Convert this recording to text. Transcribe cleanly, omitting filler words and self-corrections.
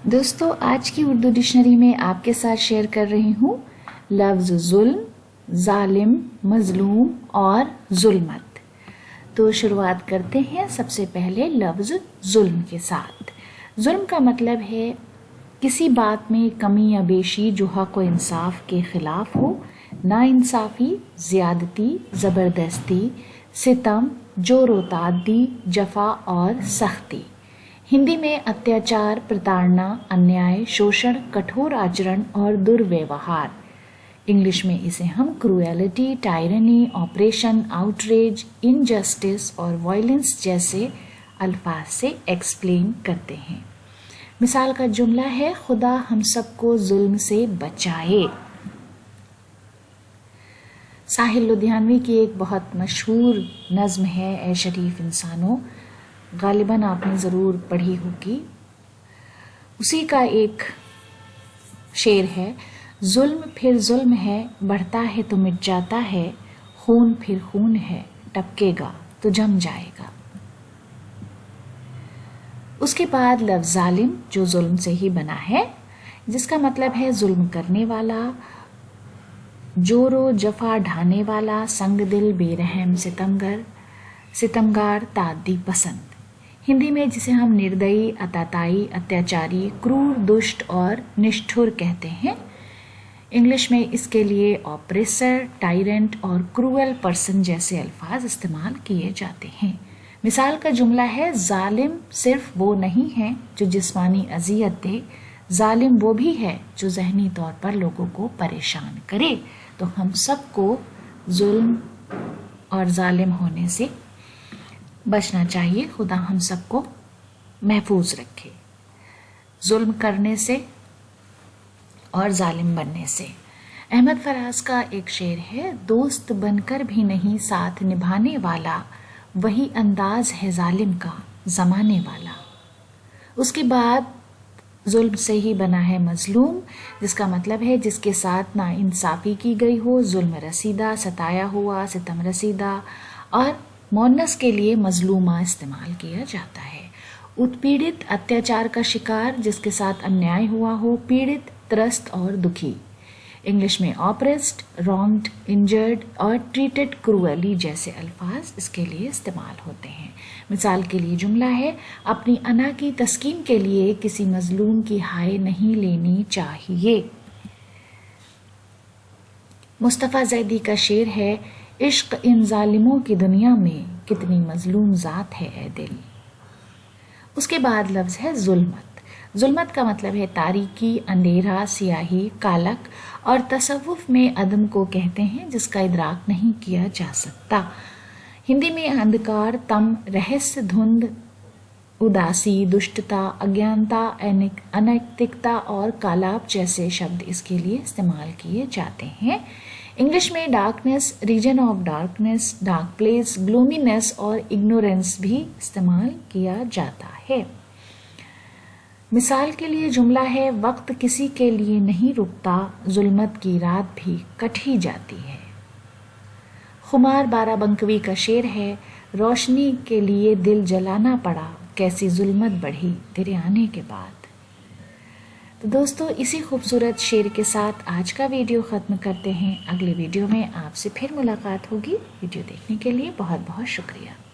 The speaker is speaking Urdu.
دوستو آج کی اردو ڈکشنری میں آپ کے ساتھ شیئر کر رہی ہوں لفظ ظلم، ظالم، مظلوم اور ظلمت۔ تو شروعات کرتے ہیں سب سے پہلے لفظ ظلم کے ساتھ۔ ظلم کا مطلب ہے کسی بات میں کمی یا بیشی جو حق و انصاف کے خلاف ہو، ناانصافی، زیادتی، زبردستی، ستم، جور و تعدی، جفا اور سختی۔ ہندی میں اتیاچار، پرتاڑنا، انیائے، شوشن، کٹھور آچرن اور درویوہار۔ انگلش میں اسے ہم کروئلٹی، ٹائرنی، آپریشن، آؤٹریج، انجسٹس اور وائلنس جیسے الفاظ سے ایکسپلین کرتے ہیں۔ مثال کا جملہ ہے خدا ہم سب کو ظلم سے بچائے۔ ساحل لدھیانوی کی ایک بہت مشہور نظم ہے اے شریف انسانوں، غالباً آپ نے ضرور پڑھی ہوگی۔ اسی کا ایک شعر ہے، ظلم پھر ظلم ہے، بڑھتا ہے تو مٹ جاتا ہے، خون پھر خون ہے، ٹپکے گا تو جم جائے گا۔ اس کے بعد لفظ ظالم جو ظلم سے ہی بنا ہے، جس کا مطلب ہے ظلم کرنے والا، جور و جفا ڈھانے والا، سنگ دل، بے رحم، ستمگار، تعدی پسند۔ ہندی میں جسے ہم نردئی، اتاتائی، اتیاچاری، کرور، دشٹ اور نشٹھر کہتے ہیں۔ انگلش میں اس کے لیے آپریسر، ٹائرنٹ اور کروئل پرسن جیسے الفاظ استعمال کیے جاتے ہیں۔ مثال کا جملہ ہے ظالم صرف وہ نہیں ہے جو جسمانی اذیت دے، ظالم وہ بھی ہے جو ذہنی طور پر لوگوں کو پریشان کرے۔ تو ہم سب کو ظلم اور ظالم ہونے سے بچنا چاہیے، خدا ہم سب کو محفوظ رکھے ظلم کرنے سے اور ظالم بننے سے۔ احمد فراز کا ایک شعر ہے، دوست بن کر بھی نہیں ساتھ نبھانے والا، وہی انداز ہے ظالم کا زمانے والا۔ اس کے بعد ظلم سے ہی بنا ہے مظلوم، جس کا مطلب ہے جس کے ساتھ ناانصافی کی گئی ہو، ظلم رسیدہ، ستایا ہوا، ستم رسیدہ، اور مونس کے لیے مظلومہ استعمال کیا جاتا ہے۔ اتپیڑت، اتیاچار کا شکار، جس کے ساتھ انیائے ہوا ہو، پیڑت، ترست اور دکھی۔ انگلش میں آپریسڈ، رانگڈ، انجرڈ اور ٹریٹڈ کروئلی جیسے الفاظ اس کے لیے استعمال ہوتے ہیں۔ مثال کے لیے جملہ ہے، اپنی انا کی تسکین کے لیے کسی مظلوم کی ہائے نہیں لینی چاہیے۔ مصطفیٰ زیدی کا شعر ہے، عشق ان ظالموں کی دنیا میں کتنی مظلوم ذات ہے اے دل۔ اس کے بعد لفظ ہے ظلمت۔ ظلمت کا مطلب ہے تاریکی، اندھیرا، سیاہی، کالک، اور تصوف میں عدم کو کہتے ہیں جس کا ادراک نہیں کیا جا سکتا۔ ہندی میں اندھکار، تم، رہس، دھند، اداسی، دشٹتا، اگیانتا، انیتکتا اور کالاب جیسے شبد اس کے لیے استعمال کیے جاتے ہیں۔ انگلش میں darkness, region of darkness, dark place, gloominess اور اگنورینس بھی استعمال کیا جاتا ہے۔ مثال کے لیے جملہ ہے، وقت کسی کے لیے نہیں رکتا، ظلمت کی رات بھی کٹ ہی جاتی ہے۔ خمار بارہ بنکوی کا شعر ہے، روشنی کے لیے دل جلانا پڑا، کیسی ظلمت بڑھی تیرے آنے کے بعد۔ تو دوستو اسی خوبصورت شعر کے ساتھ آج کا ویڈیو ختم کرتے ہیں۔ اگلے ویڈیو میں آپ سے پھر ملاقات ہوگی۔ ویڈیو دیکھنے کے لیے بہت بہت شکریہ۔